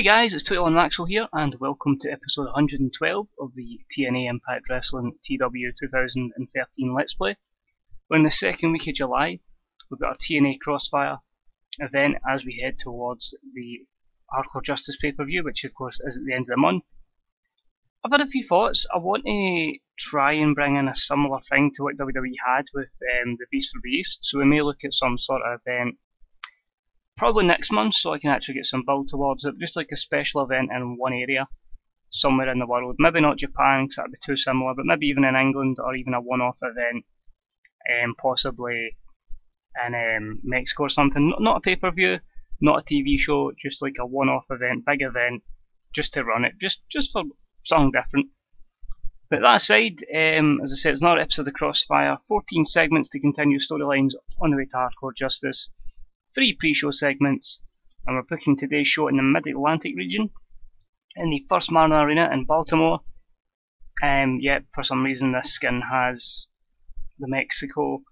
guys, it's 21 Maxwell here, and welcome to episode 112 of the TNA Impact Wrestling TEW2013 Let's Play. We're in the second week of July. We've got our TNA Crossfire event as we head towards the Hardcore Justice pay-per-view, which of course is at the end of the month. I've had a few thoughts. I want to try and bring in a similar thing to what WWE had with the Beast for Beast, so we may look at some sort of event probably next month, so I can actually get some build towards it, just like a special event in one area, somewhere in the world. Maybe not Japan, because that would be too similar, but maybe even in England, or even a one-off event, possibly in Mexico or something. Not a pay-per-view, not a TV show, just like a one-off event, big event, just to run it, just for something different. But that aside, as I said, it's another episode of Crossfire, 14 segments to continue storylines on the way to Hardcore Justice. 3 pre-show segments, and we're booking today's show in the Mid-Atlantic region, in the First Mariner Arena in Baltimore. Yet for some reason this skin has the Mexico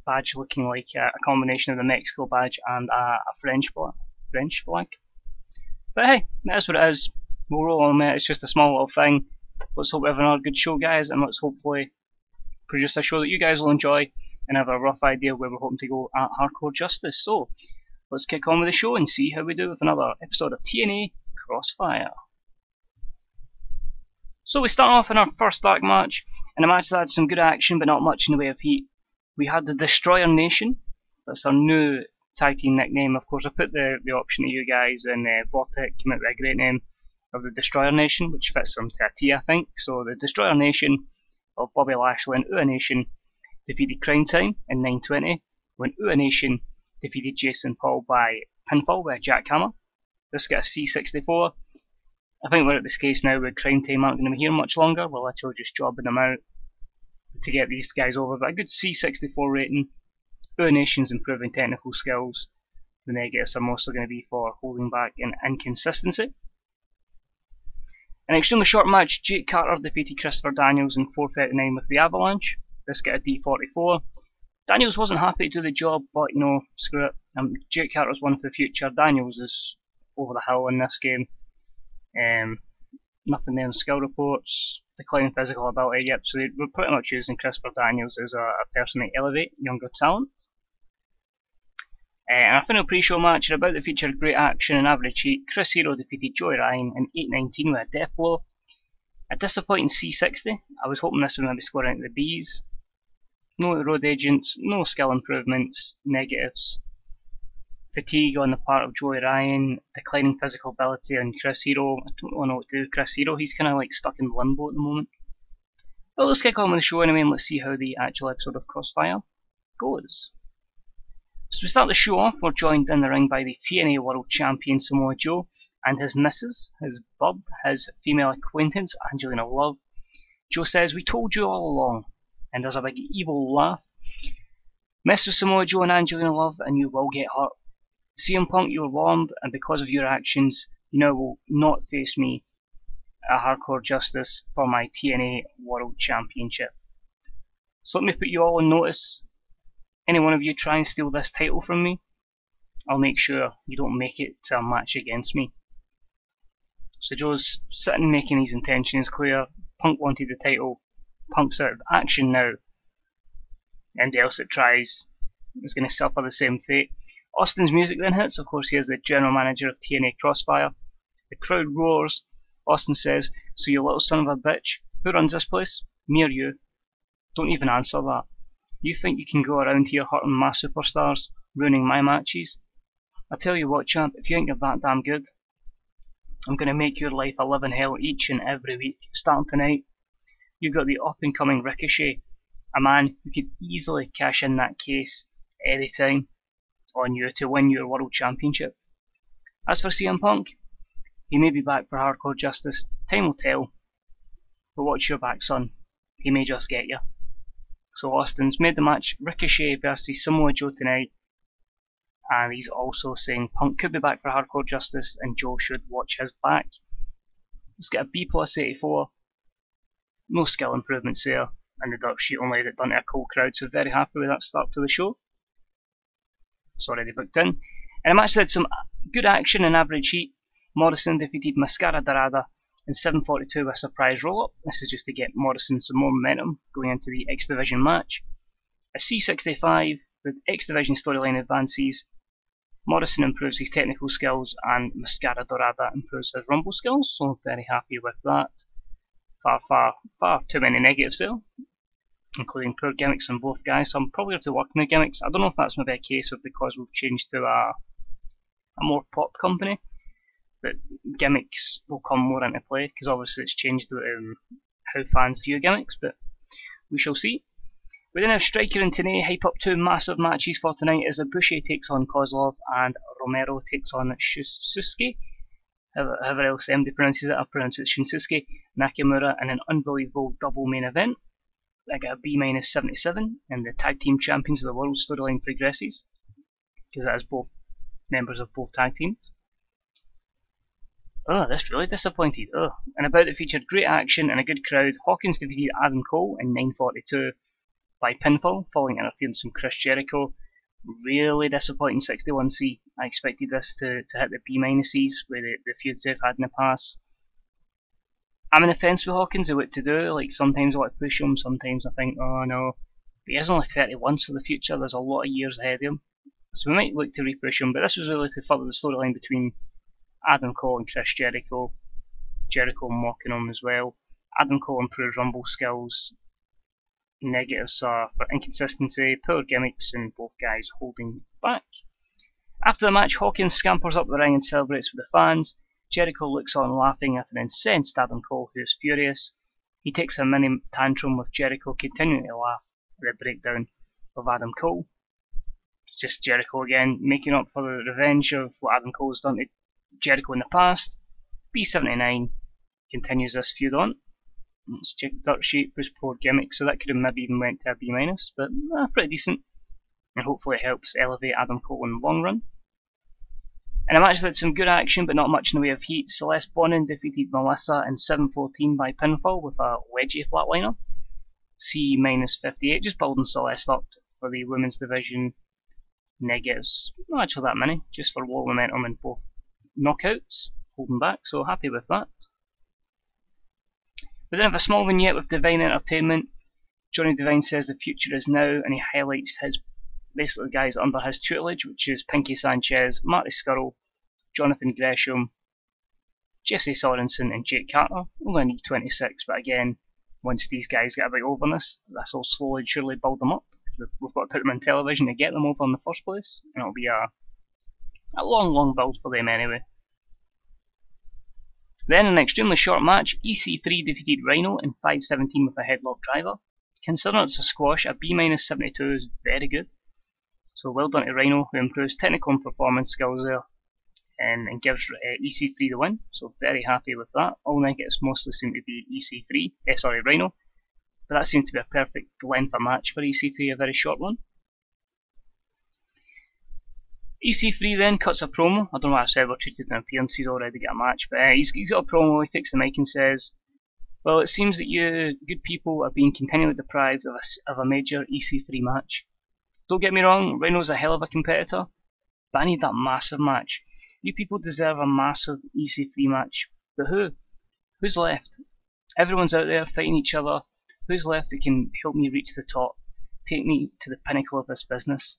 badge looking like a combination of the Mexico badge and a French flag. But hey, that's what it is. We'll roll on it. It's just a small little thing. Let's hope we have another good show, guys, and let's hopefully produce a show that you guys will enjoy and have a rough idea where we're hoping to go at Hardcore Justice. So, let's kick on with the show and see how we do with another episode of TNA Crossfire. So we start off in our first dark match, and a match that had some good action but not much in the way of heat. We had the Destroyer Nation. That's our new tag team nickname. Of course, I put the option to you guys, and Vortex came out with a great name of the Destroyer Nation, which fits them to a T, I think. So the Destroyer Nation of Bobby Lashley and Ua Nation defeated Crime Time in 9:20 when Ua Nation defeated Jason Paul by pinfall with a jackhammer. This got a C64. I think we're at this case now where Crime Time aren't going to be here much longer. We're literally just jobbing them out to get these guys over. But a good C64 rating. Ua Nation's improving technical skills. The negatives are mostly going to be for holding back and inconsistency. An extremely short match, Jake Carter defeated Christopher Daniels in 4:39 with the Avalanche. This got a D44. Daniels wasn't happy to do the job, but you know, screw it. Jake Carter's one for the future. Daniels is over the hill in this game. Nothing there in skill reports. Declining physical ability, yep. So we're pretty much using Christopher Daniels as a person to elevate younger talent. And our final pre-show match about to feature great action and average heat. Chris Hero defeated Joey Ryan in 8:19 with a death blow. A disappointing C60. I was hoping this would maybe score into the Bs. No road agents, no skill improvements, negatives. Fatigue on the part of Joey Ryan, declining physical ability on Chris Hero. I don't really know what to do with Chris Hero, he's kind of like stuck in limbo at the moment. But let's kick on with the show anyway and let's see how the actual episode of Crossfire goes. So we start the show off, we're joined in the ring by the TNA World Champion Samoa Joe and his missus, his bub, his female acquaintance, Angelina Love. Joe says, "We told you all along," and there's a big evil laugh. Mess with Samoa Joe and Angelina Love and you will get hurt. CM Punk, you were warned, and because of your actions, you now will not face me at Hardcore Justice for my TNA World Championship. So let me put you all on notice. Any one of you try and steal this title from me, I'll make sure you don't make it to a match against me. So Joe's sitting making his intentions clear. Punk wanted the title. Punk's out of action now. Anybody else that tries is going to suffer the same fate. Austin's music then hits. Of course, he is the general manager of TNA Crossfire. The crowd roars. Austin says, "So you little son of a bitch, who runs this place? Me or you? Don't even answer that. You think you can go around here hurting my superstars, ruining my matches? I tell you what, champ, if you think you're that damn good, I'm going to make your life a living hell each and every week. Starting tonight, you've got the up-and-coming Ricochet, a man who could easily cash in that case any time on you to win your World Championship. As for CM Punk, he may be back for Hardcore Justice, time will tell, but watch your back, son, he may just get you." So Austin's made the match Ricochet versus Samoa Joe tonight, and he's also saying Punk could be back for Hardcore Justice and Joe should watch his back. Let's get a B+84. No skill improvements there, and the dirt sheet only that done to a cold crowd, so very happy with that start to the show. It's already booked in. And a match that had some good action and average heat. Morrison defeated Mascara Dorada in 7:42 with a surprise roll-up. This is just to get Morrison some more momentum going into the X Division match. A C65 with X Division storyline advances. Morrison improves his technical skills and Mascara Dorada improves his rumble skills, so very happy with that. Far too many negatives there, including poor gimmicks on both guys, so I'm probably going to work on the gimmicks. I don't know if that's maybe a case of because we've changed to a more pop company, but gimmicks will come more into play, because obviously it's changed how fans view gimmicks, but we shall see. We then have Striker and Tenay hype up two massive matches for tonight as Ibushi takes on Koslov and Romero takes on Shinsuke. However else MD pronounces it, I pronounce it Shinsuke Nakamura in an unbelievable double main event. I got a B-77 and the tag team champions of the world storyline progresses, because that is both members of both tag teams. Oh, that's really disappointed. Oh, and about it featured great action and a good crowd. Hawkins defeated Adam Cole in 9:42 by pinfall, following interference from Chris Jericho. Really disappointing 61C. I expected this to hit the B-minuses with the feuds they've had in the past. I'm in the fence with Hawkins of what to do. Like, sometimes I want to push him, sometimes I think, oh no. But he is only 31, so the future, there's a lot of years ahead of him. So we might look to repush him, but this was really to further the storyline between Adam Cole and Chris Jericho. Jericho mocking him as well. Adam Cole improves rumble skills. Negatives are for inconsistency, poor gimmicks, and both guys holding back. After the match, Hawkins scampers up the ring and celebrates with the fans. Jericho looks on laughing at an incensed Adam Cole, who is furious. He takes a mini tantrum with Jericho continuing to laugh at the breakdown of Adam Cole. It's just Jericho again, making up for the revenge of what Adam Cole has done to Jericho in the past. B79 continues this feud on. Let's check dirt sheet, push poor gimmick, so that could have maybe even went to a B-, but pretty decent. And hopefully it helps elevate Adam Cole in the long run. In a match that had some good action but not much in the way of heat, Celeste Bonin defeated Melissa in 7:14 by pinfall with a wedgie flatliner. C-58, just building Celeste up for the women's division. Negatives, not actually that many, just for low momentum in both knockouts, holding back, so happy with that. We then have a small vignette with Divine Entertainment. Johnny Divine says the future is now, and he highlights basically the guys under his tutelage, which is Pinky Sanchez, Marty Scurll, Jonathan Gresham, Jesse Sorensen and Jake Carter. Only need 26, but again, once these guys get a bit over this will slowly and surely build them up. We've got to put them on television to get them over in the first place, and it'll be a long build for them anyway. Then in an extremely short match, EC3 defeated Rhino in 5:17 with a headlock driver. Considering it's a squash, a B-72 is very good. So well done to Rhino, who improves technical and performance skills there and gives EC3 the win. So very happy with that. All negatives mostly seem to be Rhino. But that seemed to be a perfect length of match for EC3, a very short one. EC3 then cuts a promo. I don't know why I said we're treated as an appearance, he's already got a match, but he's got a promo. He takes the mic and says, well, it seems that you good people are being continually deprived of a major EC3 match. Don't get me wrong, Rhino's a hell of a competitor, but I need that massive match. You people deserve a massive EC3 match, but who? Who's left? Everyone's out there fighting each other. Who's left that can help me reach the top, take me to the pinnacle of this business?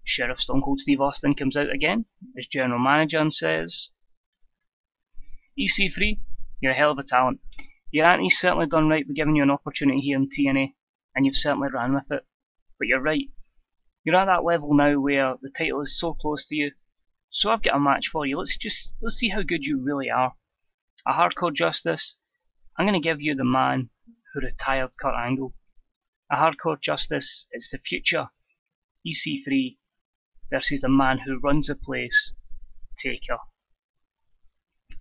Sheriff Stone Cold Steve Austin comes out again as general manager and says, EC3, you're a hell of a talent. Your auntie's certainly done right by giving you an opportunity here in TNA, and you've certainly ran with it. But you're right. You're at that level now where the title is so close to you. So I've got a match for you. Let's see how good you really are. A Hardcore Justice. I'm going to give you the man who retired Kurt Angle. A Hardcore Justice. It's the future. EC3 versus the man who runs the place, Taker.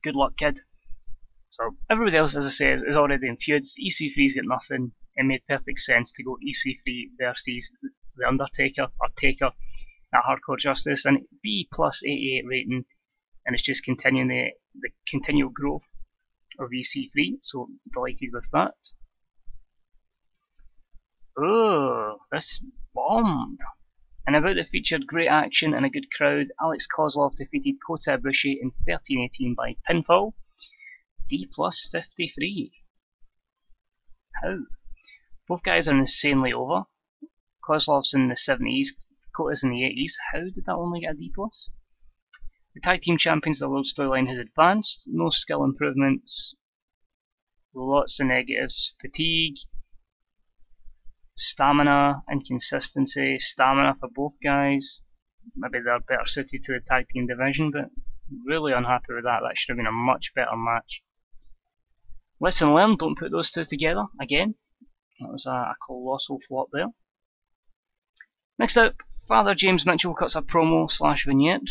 Good luck, kid. So everybody else, as I say, is already in feuds. EC3's got nothing. It made perfect sense to go EC3 versus The Undertaker, or Taker, at Hardcore Justice, and B plus 88 rating, and it's just continuing the continual growth of EC3, so delighted with that. Oh, this bombed. And about the featured great action and a good crowd, Alex Koslov defeated Kota Ibushi in 13-18 by pinfall. D+53. How? Both guys are insanely over. Kozlov's in the 70s, Kota's in the 80s. How did that only get a D+? The Tag Team Champions of the World storyline has advanced. No skill improvements. Lots of negatives. Fatigue. Stamina, inconsistency, stamina for both guys. Maybe they're better suited to the tag team division, but really unhappy with that. That should have been a much better match. Lesson learned, don't put those two together again. That was a colossal flop there. Next up, Father James Mitchell cuts a promo / vignette.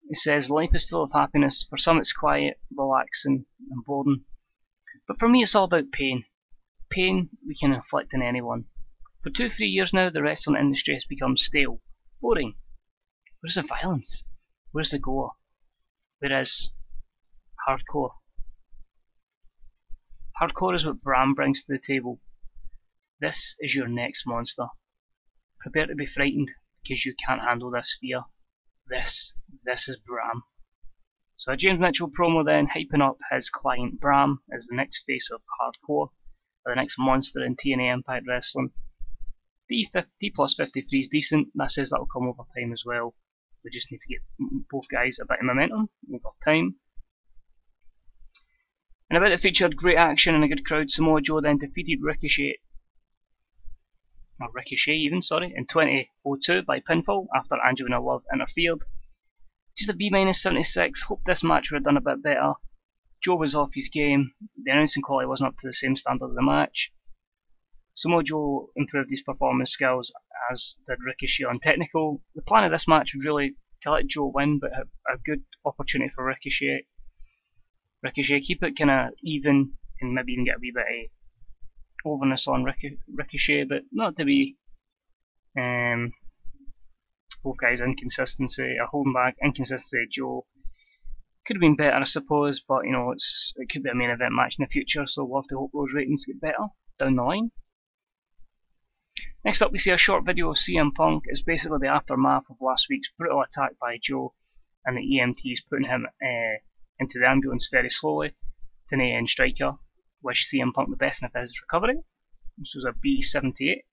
He says, life is full of happiness. For some it's quiet, relaxing and boring. But for me it's all about pain. Pain we can inflict on anyone. For 2-3 years now, the wrestling industry has become stale, boring. Where's the violence? Where's the gore? Where is hardcore? Hardcore is what Bram brings to the table. This is your next monster. Prepare to be frightened, because you can't handle this fear. This is Bram. So a James Mitchell promo then, hyping up his client Bram as the next face of hardcore. The next monster in TNA Impact Wrestling. D+53 is decent. That says that will come over time as well. We just need to get both guys a bit of momentum over time. And about the featured great action and a good crowd, Samoa Joe then defeated Ricochet in 2002 by pinfall after Angelina Love interfered. Just a B-76. Hope this match would have done a bit better. Joe was off his game, the announcing quality wasn't up to the same standard of the match. Samoa Joe improved his performance skills, as did Ricochet on technical. The plan of this match was really to let Joe win, but have a good opportunity for Ricochet. Keep it kind of even, and maybe even get a wee bit of overness on Ricochet, but not to be both guys' inconsistency, or holding back, inconsistency Joe. Could have been better, I suppose, but you know, it could be a main event match in the future, so we'll have to hope those ratings get better down the line. Next up, we see a short video of CM Punk. It's basically the aftermath of last week's brutal attack by Joe and the EMTs putting him into the ambulance very slowly. Tenay and Striker wish CM Punk the best in his recovery. This was a B78.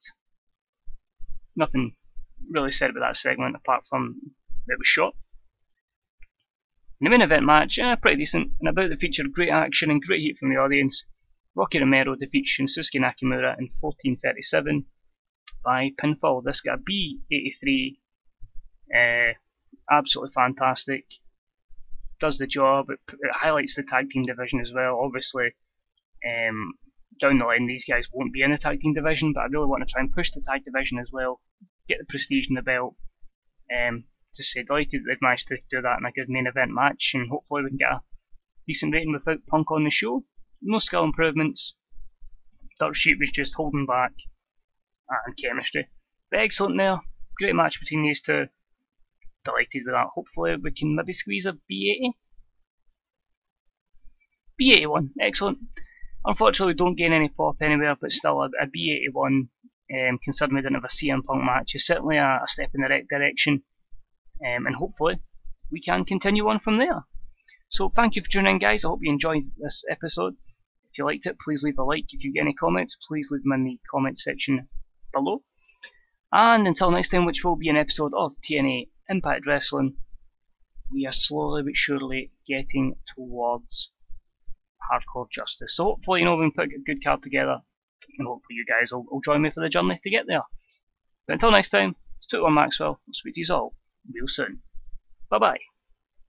Nothing really said about that segment apart from that it was short. In the main event match, pretty decent, and about the featured great action and great heat from the audience. Rocky Romero defeats Shinsuke Nakamura in 14:37 by pinfall. This got a B83. Absolutely fantastic. Does the job. It highlights the tag team division as well. Obviously, down the line these guys won't be in the tag team division, but I really want to try and push the tag division as well. Get the prestige in the belt. Just say delighted that they've managed to do that in a good main event match, and hopefully we can get a decent rating without Punk on the show. No skill improvements. Dirt Sheet was just holding back, and chemistry. But excellent there. Great match between these two. Delighted with that. Hopefully we can maybe squeeze a B80. B81. Excellent. Unfortunately we don't gain any pop anywhere, but still a B81, considering we didn't have a CM Punk match, is certainly a step in the right direction. And hopefully we can continue on from there. So thank you for tuning in, guys. I hope you enjoyed this episode. If you liked it, please leave a like. If you get any comments, please leave them in the comment section below. And until next time, which will be an episode of TNA Impact Wrestling, we are slowly but surely getting towards hardcore justice. So hopefully, you know, we can put a good card together, and hopefully you guys will join me for the journey to get there. But until next time, it's 21 Maxwell. I'll speak to you all real soon. Bye bye.